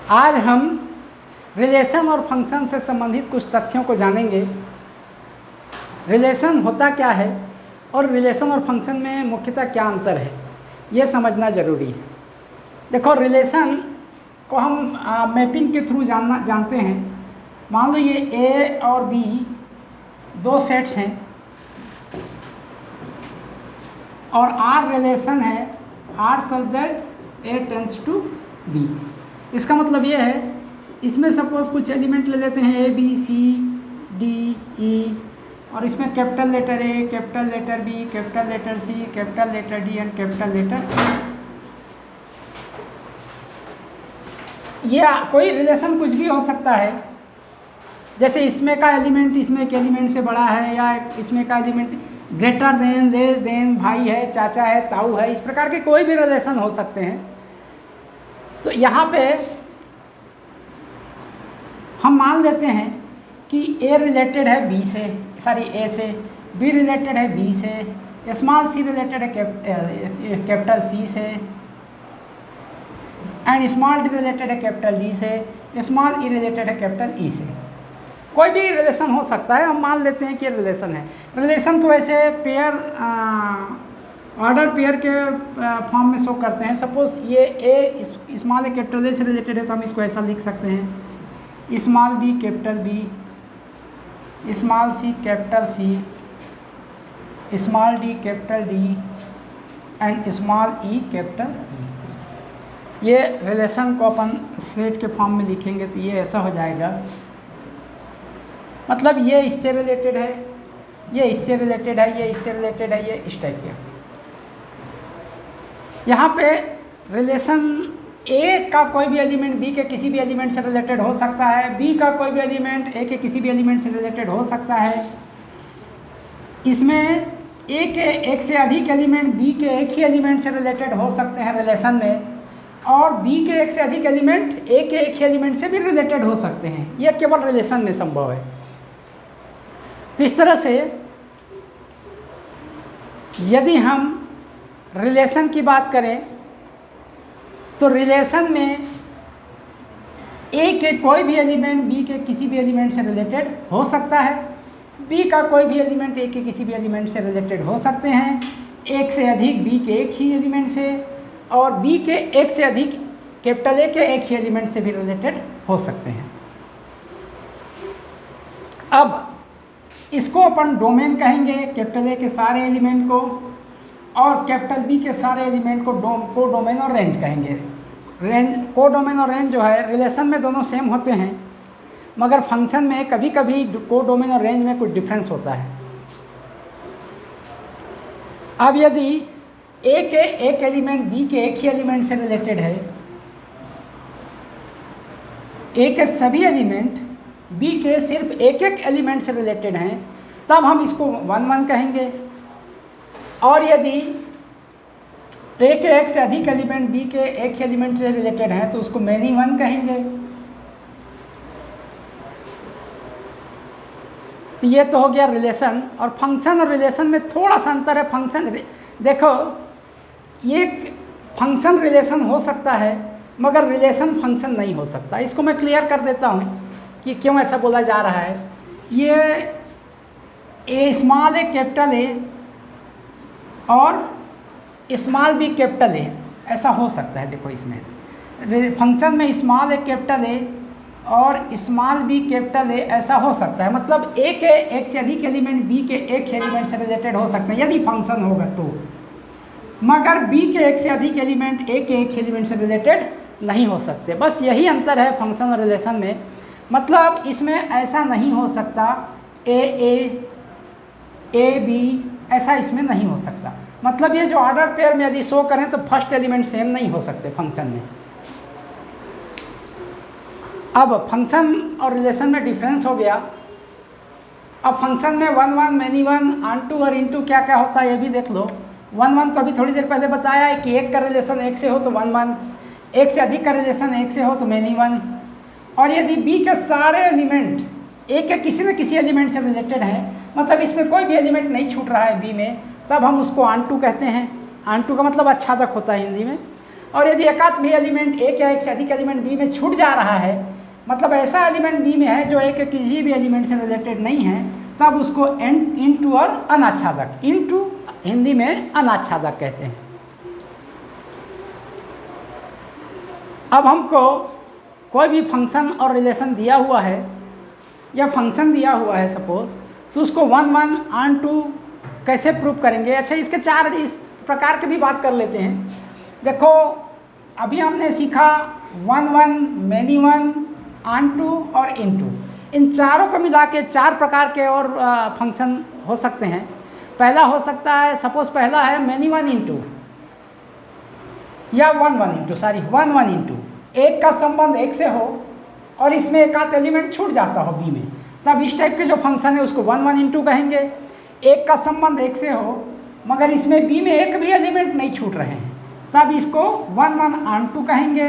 आज हम रिलेशन और फंक्शन से संबंधित कुछ तथ्यों को जानेंगे। रिलेशन होता क्या है और रिलेशन और फंक्शन में मुख्यतः क्या अंतर है, ये समझना ज़रूरी है। देखो, रिलेशन को हम मैपिंग के थ्रू जानते हैं। मान लो ये ए और बी दो सेट्स हैं और आर रिलेशन है R such that A tends to be. इसका मतलब ये है, इसमें सपोज कुछ एलिमेंट ले लेते हैं A B C D E, और इसमें capital letter A, capital letter B, capital letter C, capital letter D and capital letter ये कोई रिलेशन कुछ भी हो सकता है। जैसे इसमें का एलिमेंट इसमें के एलिमेंट से बड़ा है, या इसमें का element greater than, less than, भाई है, चाचा है, ताऊ है, इस प्रकार के कोई भी रिलेशन हो सकते हैं। तो यहाँ पे हम मान लेते हैं कि ए रिलेटेड है बी से, ए से, बी रिलेटेड है बी से, स्मॉल सी रिलेटेड है कैपिटल सी से, एंड स्मॉल डी रिलेटेड है कैपिटल डी से, स्मॉल ई रिलेटेड है कैपिटल ई से। कोई भी रिलेशन हो सकता है, हम मान लेते हैं कि रिलेशन है। रिलेशन को वैसे पेयर ऑर्डर पेयर के फॉर्म में शो करते हैं। सपोज ये ए स्मॉल ए कैपिटल ए से रिलेटेड है तो हम इसको ऐसा लिख सकते हैं, small b capital B, small c capital C, small d capital D and small e capital E. ये रिलेशन को अपन सेट के फॉर्म में लिखेंगे तो ये ऐसा हो जाएगा। मतलब ये इससे रिलेटेड है, ये इससे रिलेटेड है, ये इससे रिलेटेड है, ये इस टाइप के। यहाँ पे रिलेशन ए का कोई भी एलिमेंट बी के किसी भी एलिमेंट से रिलेटेड हो सकता है, बी का कोई भी एलिमेंट ए के किसी भी एलिमेंट से रिलेटेड हो सकता है। इसमें ए के एक से अधिक एलिमेंट बी के एक ही एलिमेंट से रिलेटेड हो सकते हैं रिलेशन में, और बी के एक से अधिक एलिमेंट ए के एक ही एलिमेंट से भी रिलेटेड हो सकते हैं। यह केवल रिलेशन में संभव है। तो इस तरह से यदि हम रिलेशन की बात करें तो रिलेशन में ए के कोई भी एलिमेंट बी के किसी भी एलिमेंट से रिलेटेड हो सकता है, बी का कोई भी एलिमेंट ए के किसी भी एलिमेंट से रिलेटेड हो सकते हैं, एक से अधिक बी के एक ही एलिमेंट से, और बी के एक से अधिक कैपिटल ए के एक ही एलिमेंट से भी रिलेटेड हो सकते हैं। अब इसको अपन डोमेन कहेंगे, कैपिटल ए के सारे एलिमेंट को, और कैपिटल बी के सारे एलिमेंट को को डोमेन और रेंज कहेंगे। को डोमेन और रेंज जो है रिलेशन में दोनों सेम होते हैं, मगर फंक्शन में कभी कभी को डोमेन और रेंज में कुछ डिफरेंस होता है। अब यदि ए के एक एलिमेंट बी के एक ही एलिमेंट से रिलेटेड है, ए के सभी एलिमेंट बी के सिर्फ एक एक एलिमेंट से रिलेटेड हैं, तब हम इसको 1 1 कहेंगे। और यदि ए के एक से अधिक एलिमेंट बी के एक एलिमेंट से रिलेटेड हैं तो उसको मैनी 1 कहेंगे। तो ये तो हो गया रिलेशन। और फंक्शन और रिलेशन में थोड़ा सा अंतर है। फंक्शन देखो, ये फंक्शन रिलेशन हो सकता है मगर रिलेशन फंक्शन नहीं हो सकता। इसको मैं क्लियर कर देता हूँ कि क्यों ऐसा बोला जा रहा है। ये ए स्मॉल ए कैपिटल ए और स्मॉल बी कैपिटल ए ऐसा हो सकता है। देखो, इसमें फंक्शन में स्मॉल ए कैपिटल ए और स्मॉल बी कैपिटल ए ऐसा हो सकता है। मतलब ए के एक से अधिक एलिमेंट बी के एक एलिमेंट से रिलेटेड हो सकते हैं यदि फंक्शन होगा तो, मगर बी के एक से अधिक एलिमेंट ए के एक एलिमेंट से रिलेटेड नहीं हो सकते। बस यही अंतर है फंक्शन और रिलेशन में। मतलब इसमें ऐसा नहीं हो सकता ए बी, ऐसा इसमें नहीं हो सकता। मतलब ये जो ऑर्डर पेयर में यदि शो करें तो फर्स्ट एलिमेंट सेम नहीं हो सकते फंक्शन में। अब फंक्शन और रिलेशन में डिफरेंस हो गया। अब फंक्शन में 1 1, मैनी 1, ऑनटू और इनटू क्या क्या होता है ये भी देख लो। 1 1 तो अभी थोड़ी देर पहले बताया है कि एक का रिलेशन एक से हो तो 1 1, एक से अधिक का रिलेशन एक से हो तो मैनी 1। और यदि बी के सारे एलिमेंट ए के किसी न किसी एलिमेंट से रिलेटेड है, मतलब इसमें कोई भी एलिमेंट नहीं छूट रहा है बी में, तब हम उसको ऑनटू कहते हैं। ऑनटू का मतलब आच्छादक होता है हिंदी में। और यदि एकाध भी एलिमेंट एक या एक से अधिक एलिमेंट बी में छूट जा रहा है, मतलब ऐसा एलिमेंट बी में है जो एक किसी भी एलिमेंट से रिलेटेड नहीं है, तब उसको इनटू और अनाच्छादक, इनटू हिंदी में अनाच्छादक कहते हैं। अब हमको कोई भी फंक्शन और रिलेशन दिया हुआ है या फंक्शन दिया हुआ है सपोज, तो उसको 1 1 ऑन 2 कैसे प्रूव करेंगे। अच्छा, इसके 4 इस प्रकार की भी बात कर लेते हैं। देखो, अभी हमने सीखा 1 1, मैनी 1, ऑन 2 और इन 2। इन चारों को मिला के 4 प्रकार के और फंक्शन हो सकते हैं। पहला हो सकता है, सपोज पहला है मैनी 1 इन 2 या 1 1 इन 2, सॉरी 1 1 इन 2। एक का संबंध एक से हो और इसमें एक आध एलिमेंट छूट जाता हो बी में, तब इस टाइप के जो फंक्शन है उसको 1 1 इन 2 कहेंगे। एक का संबंध एक से हो मगर इसमें बी में एक भी एलिमेंट नहीं छूट रहे हैं, तब इसको 1 1 ऑन 2 कहेंगे।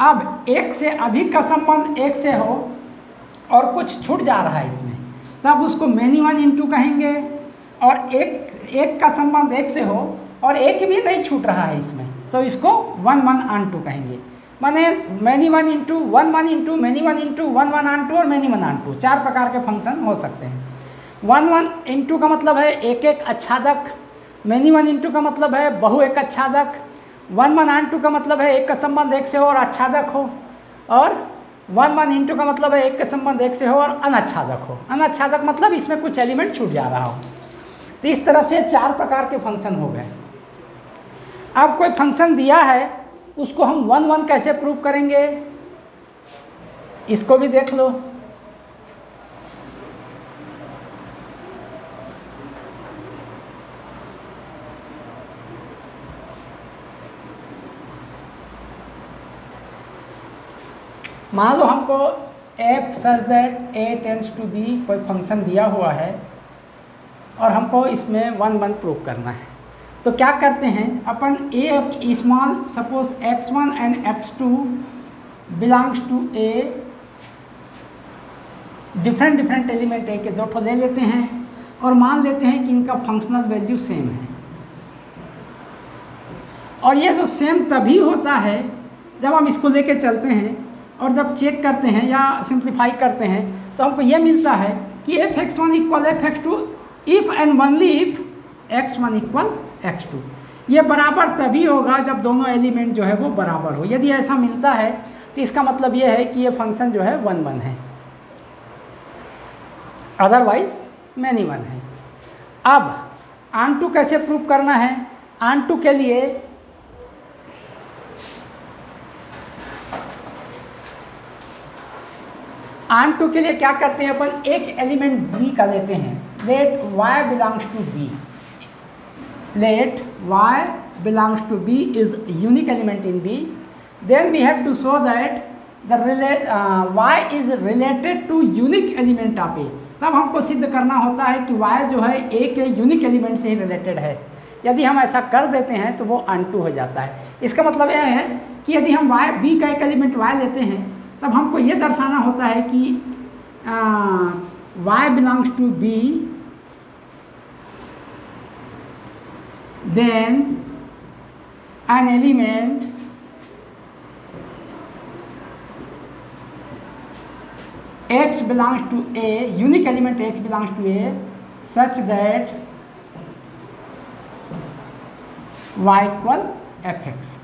अब एक से अधिक का संबंध एक से हो और कुछ छूट जा रहा है इसमें, तब उसको मैनी 1 इन 2 कहेंगे। और एक का संबंध एक से हो और एक भी नहीं छूट रहा है इसमें, तो इसको 1 1 ऑन 2 कहेंगे। माने many 1 in 2, 1 1 in 2, many 1 in 2, 1 1 on 2 और मैनी 1 ऑन 2, 4 प्रकार के फंक्शन हो सकते हैं। 1 1 इन 2 का मतलब है एक एक अच्छादक, मैनी 1 इन 2 का मतलब है बहु एक अच्छादक, 1 1 ऑन 2 का मतलब है एक का संबंध एक से हो और अच्छादक हो, और 1 1 इन 2 का मतलब है एक का संबंध एक से हो और अनच्छादक हो। अनच्छादक मतलब इसमें कुछ एलिमेंट छूट जा रहा हो। तो इस तरह से 4 प्रकार के फंक्शन हो गए। अब कोई फंक्शन दिया है, उसको हम 1 1 कैसे प्रूव करेंगे, इसको भी देख लो। मान लो हमको f such that a tends to b कोई फंक्शन दिया हुआ है और हमको इसमें 1 1 प्रूव करना है। तो क्या करते हैं अपन, a small suppose x1 and x2 belongs to a, different element a के 2 ठो ले लेते हैं और मान लेते हैं कि इनका फंक्शनल वैल्यू सेम है। और ये जो सेम तभी होता है जब हम इसको लेके चलते हैं और जब चेक करते हैं या सिंप्लीफाई करते हैं तो हमको ये मिलता है कि f(x1) equal f(x2) if and only if x1 equal x2। ये बराबर तभी होगा जब दोनों एलिमेंट जो है वो बराबर हो। यदि ऐसा मिलता है तो इसका मतलब ये है कि ये फंक्शन जो है 1 1 है, अदरवाइज मैनी 1 है। अब ऑन 2 कैसे प्रूव करना है, ऑन 2 के लिए ऑन 2 के लिए क्या करते हैं अपन, एक एलिमेंट b का लेते हैं, let y belongs to b, let y belongs to b is unique element in b, then we have to show that the y is related to unique element of a। तब हमको सिद्ध करना होता है कि y जो है a के यूनिक एलिमेंट से ही रिलेटेड है। यदि हम ऐसा कर देते हैं तो वो ऑन 2 हो जाता है। इसका मतलब यह है कि यदि हम b का एक एलिमेंट y लेते हैं तब हमको ये दर्शाना होता है कि y belongs to b, then an element x belongs to a, unique element x belongs to a such that y equal fx।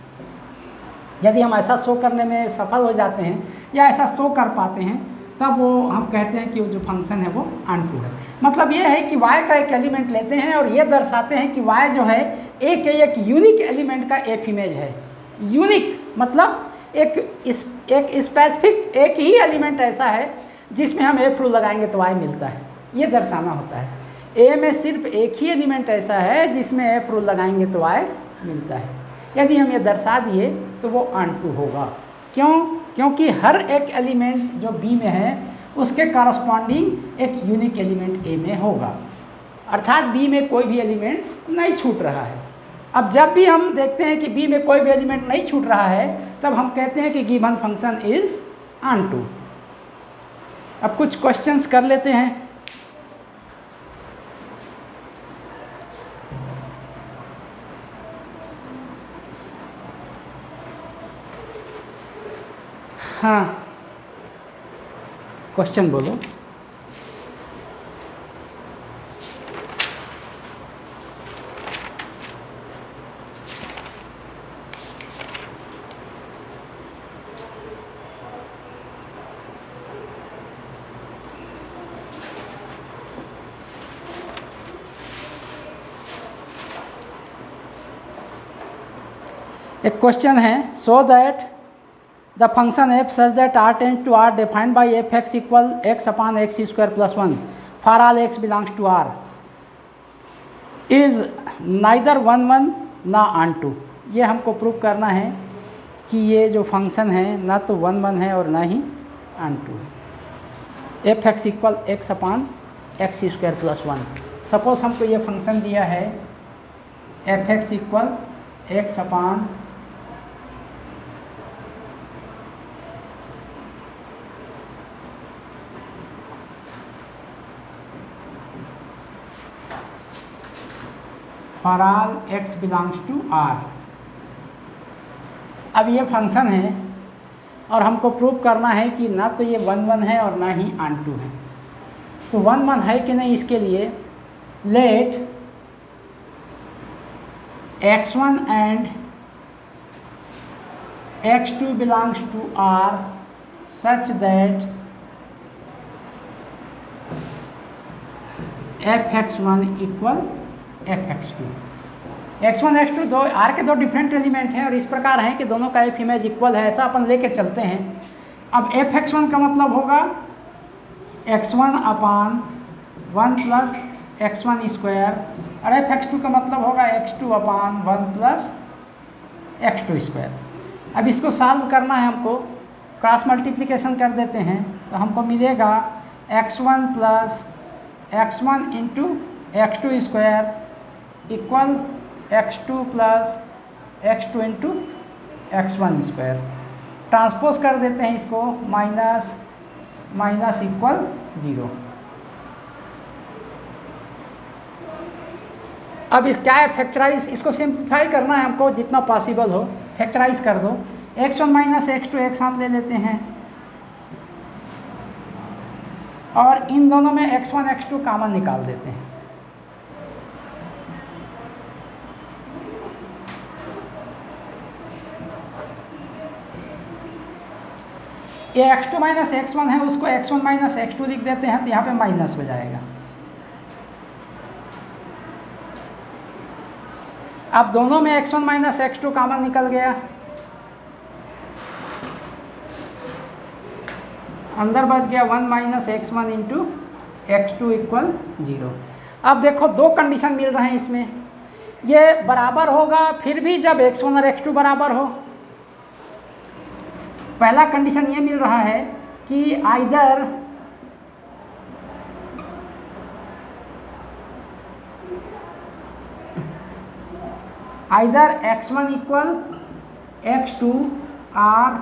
यदि हम ऐसा शो करने में सफल हो जाते हैं या ऐसा शो कर पाते हैं तब वो हम कहते हैं कि वो जो फंक्शन है वो ऑन 2 है। मतलब ये है कि y का एक एलिमेंट लेते हैं और ये दर्शाते हैं कि y जो है एक यूनिक एलिमेंट का एफ इमेज है। यूनिक मतलब एक स्पेसिफिक एक ही एलिमेंट ऐसा है जिसमें हम एफ रूल लगाएंगे तो y मिलता है, ये दर्शाना होता है। a में सिर्फ एक ही एलिमेंट ऐसा है जिसमें एफ रूल लगाएंगे तो y मिलता है। यदि हम ये दर्शा दिए तो वो ऑन 2 होगा। क्यों? क्योंकि हर एक एलिमेंट जो B में है उसके कॉरस्पॉन्डिंग एक यूनिक एलिमेंट A में होगा, अर्थात B में कोई भी एलिमेंट नहीं छूट रहा है। अब जब भी हम देखते हैं कि B में कोई भी एलिमेंट नहीं छूट रहा है तब हम कहते हैं कि गिवन फंक्शन इज ऑन 2। अब कुछ क्वेश्चंस कर लेते हैं। हाँ, क्वेश्चन बोलो। एक क्वेश्चन है, so that the function f such that R tends to R defined by f x equal x upon x square plus 1 for all x belongs to R is neither 1 1 ना on to. ये हमको prove करना है कि ये जो function है ना तो 1 1 है और ना ही ऑन टू है। F x equal x upon x square plus 1। Suppose हमको ये फंक्शन दिया है f x equal x upon for all x belongs to R. अब ये फंक्शन है और हमको प्रूव करना है कि ना तो ये 1 1 है और ना ही ऑन टू है। तो 1 1 है कि नहीं, इसके लिए let x1 and x2 belongs to R such that f(x1) equal f(x2)। x1 x2 दो आर के दो डिफरेंट एलिमेंट हैं और इस प्रकार हैं कि दोनों का एफ इमेज इक्वल है, ऐसा अपन लेके चलते हैं। अब f(x1) का मतलब होगा x1 upon 1 plus x1 square और f(x2) का मतलब होगा x2 upon 1 plus x2 square. अब इसको सॉल्व करना है हमको, क्रॉस मल्टीप्लिकेशन कर देते हैं तो हमको मिलेगा x1 plus x1 into x2 square equal x2 plus x2 into x1 square. Transpose कर देते हैं इसको, माइनस माइनस इक्वल 0। अब इस क्या है, फैक्टराइज, इसको सिंप्लीफाई करना है हमको जितना पॉसिबल हो, फैक्टराइज कर दो। x1 माइनस x2 एक साथ ले लेते हैं और इन दोनों में x1 x2 कॉमन निकाल देते हैं। ये x2 माइनस x1 है, उसको x1 माइनस x2 लिख देते हैं तो यहाँ पे माइनस हो जाएगा। अब दोनों में x1 माइनस x2 कॉमन निकल गया, अंदर बच गया 1 minus x1 into x2 equal 0। अब देखो दो कंडीशन मिल रहे हैं इसमें, ये बराबर होगा फिर भी जब x1 और x2 बराबर हो। पहला कंडीशन ये मिल रहा है कि आइदर x1 इक्वल x2 और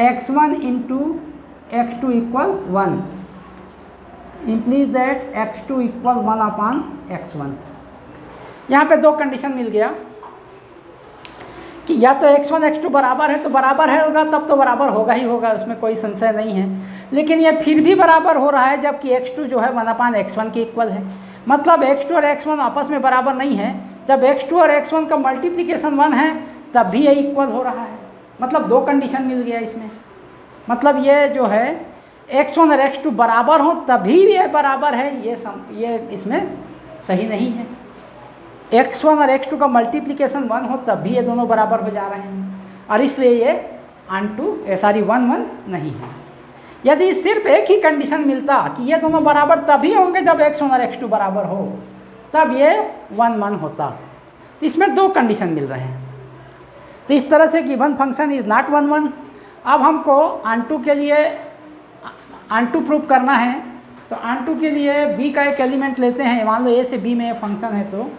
x1 into x2 equal 1 implies that x2 equal 1 upon x1। यहाँ पे दो कंडीशन मिल गया कि या तो x1 x2 बराबर है तो बराबर है होगा, तब तो बराबर होगा ही होगा, उसमें कोई संशय नहीं है। लेकिन ये फिर भी बराबर हो रहा है जबकि x2 जो है 1 अपॉन x1 के इक्वल है। मतलब x2 और x1 आपस में बराबर नहीं है, जब x2 और x1 का मल्टीप्लिकेशन 1 है तब भी ये इक्वल हो रहा है। मतलब दो कंडीशन मिल गया इसमें। मतलब ये जो है x1 और x2 बराबर हो तभी ये बराबर है, ये इसमें सही नहीं है। x1 और x2 का मल्टीप्लिकेशन 1 हो तब भी ये दोनों बराबर हो जा रहे हैं और इसलिए ये ऑन-टू 1 1 नहीं है। यदि सिर्फ एक ही कंडीशन मिलता कि ये दोनों बराबर तभी होंगे जब x1 और x2 बराबर हो, तब ये 1 1 होता। तो इसमें दो कंडीशन मिल रहे हैं। तो इस तरह से गिवन फंक्शन इज़ नॉट 1 1। अब हमको ऑन-टू के लिए ऑन-टू प्रूव करना है, तो ऑन-टू के लिए b का एक एलिमेंट लेते हैं। मान लो a से b में फंक्शन है, तो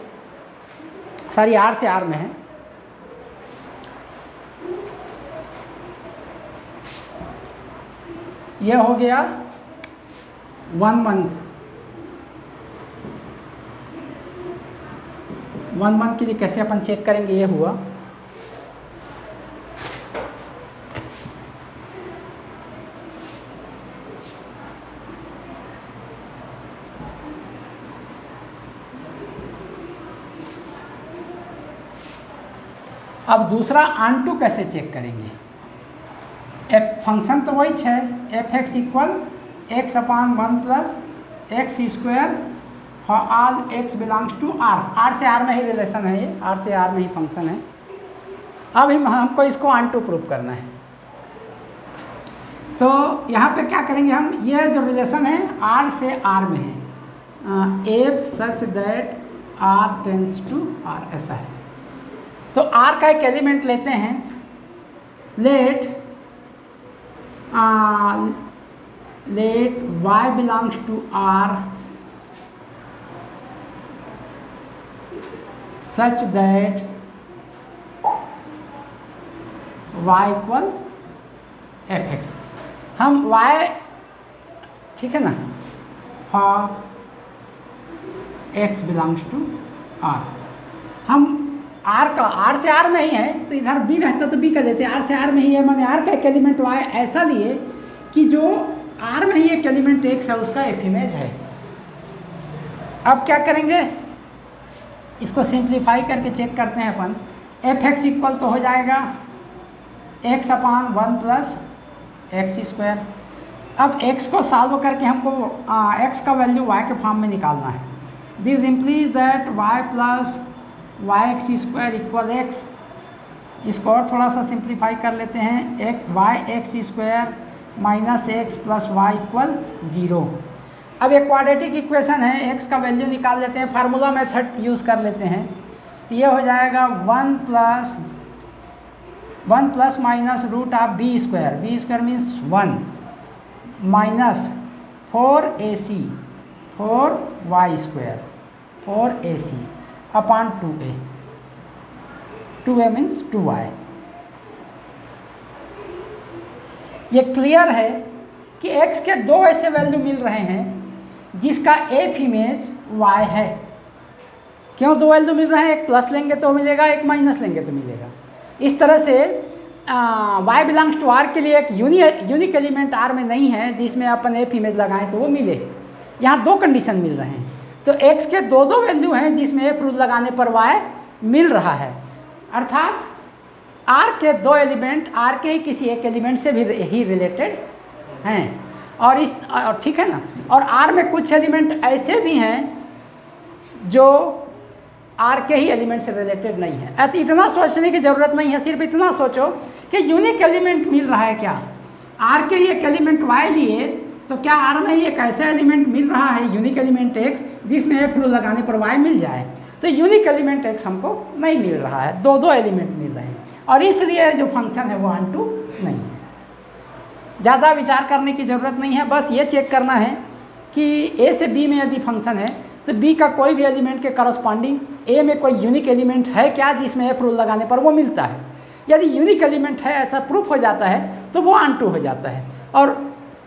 सॉरी r से r में है। ये हो गया 1 1 के लिए कैसे अपन चेक करेंगे, ये हुआ अब दूसरा ऑन टू कैसे चेक करेंगे? एफ फंक्शन तो वही है, f x equal x upon 1 plus x square for all x belongs to R. R से आर में ही रिलेशन है, ये आर से आर में ही फंक्शन है। अब हमको इसको ऑन टू प्रूव करना है। तो यहाँ पे क्या करेंगे हम, ये जो रिलेशन है आर से आर में है, f such that R tends to R, ऐसा है। तो आर का एक एलिमेंट लेते हैं, let y belongs to R such that y equal fx। हम y, ठीक है ना, for x belongs to r, हम r का r से r में ही है, तो इधर b रहता तो b का लेते, r से r में ही है, मैंने r का एक एलिमेंट y ऐसा लिए कि जो r में ही एक एलिमेंट x है उसका f इमेज है। अब क्या करेंगे, इसको सिंप्लीफाई करके चेक करते हैं अपन। एफ एक्स इक्वल तो हो जाएगा x अपान 1 प्लस एक्स स्क्वायर। अब x को सॉल्व करके हमको x का वैल्यू y के फॉर्म में निकालना है। This implies that y plus Y X square equal X. इसको और थोड़ा सा सिंप्लीफाई कर लेते हैं, Y X square minus X plus Y equal 0। अब एक क्वाड्रेटिक इक्वेशन है, x का वैल्यू निकाल लेते हैं, फार्मूला मेथड यूज़ कर लेते हैं। तो ये हो जाएगा 1 plus minus root of b square means 1 minus 4ac 4y square 4ac upon 2a, 2a means 2y। ये क्लियर है कि x के दो ऐसे वैल्यू मिल रहे हैं जिसका f इमेज y है। क्यों दो वैल्यू मिल रहे हैं, एक प्लस लेंगे तो मिलेगा, एक माइनस लेंगे तो मिलेगा। इस तरह से y बिलोंग्स टू r के लिए एक यूनिक एलिमेंट r में नहीं है जिसमें अपन f इमेज लगाएं तो वो मिले। यहाँ दो कंडीशन मिल रहे हैं, तो x के दो वैल्यू हैं जिसमें f रूल लगाने पर y मिल रहा है, अर्थात r के दो एलिमेंट r के ही किसी एक एलिमेंट से भी ही रिलेटेड हैं। और इस ठीक है ना, और r में कुछ एलिमेंट ऐसे भी हैं जो r के ही एलिमेंट से रिलेटेड नहीं है। ऐसे इतना सोचने की ज़रूरत नहीं है, सिर्फ इतना सोचो कि यूनिक एलिमेंट मिल रहा है क्या। r के ही एक एलिमेंट y लिए तो क्या r में ही एक ऐसा एलिमेंट मिल रहा है यूनिक एलिमेंट x जिसमें f रूल लगाने पर y मिल जाए। तो यूनिक एलिमेंट x हमको नहीं मिल रहा है, दो एलिमेंट मिल रहे हैं, और इसलिए जो फंक्शन है वो ऑन टू नहीं है। ज़्यादा विचार करने की ज़रूरत नहीं है, बस ये चेक करना है कि a से b में यदि फंक्शन है तो b का कोई भी एलिमेंट के करस्पॉन्डिंग a में कोई यूनिक एलिमेंट है क्या जिसमें f रूल लगाने पर वो मिलता है। यदि यूनिक एलिमेंट है, ऐसा प्रूफ हो जाता है, तो वो ऑन टू हो जाता है। और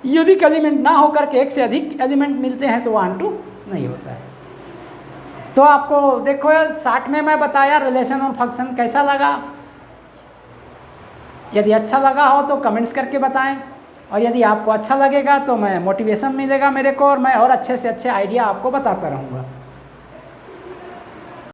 यूनिक एलिमेंट ना होकर के एक से अधिक एलिमेंट मिलते हैं तो वो ऑन टू नहीं होता है। तो आपको देखो शॉर्ट में मैं बताया रिलेशन और फंक्शन, कैसा लगा? यदि अच्छा लगा हो तो कमेंट्स करके बताएं, और यदि आपको अच्छा लगेगा तो मैं मोटिवेशन मिलेगा मेरे को, और मैं और अच्छे से अच्छे आइडिया आपको बताता रहूँगा।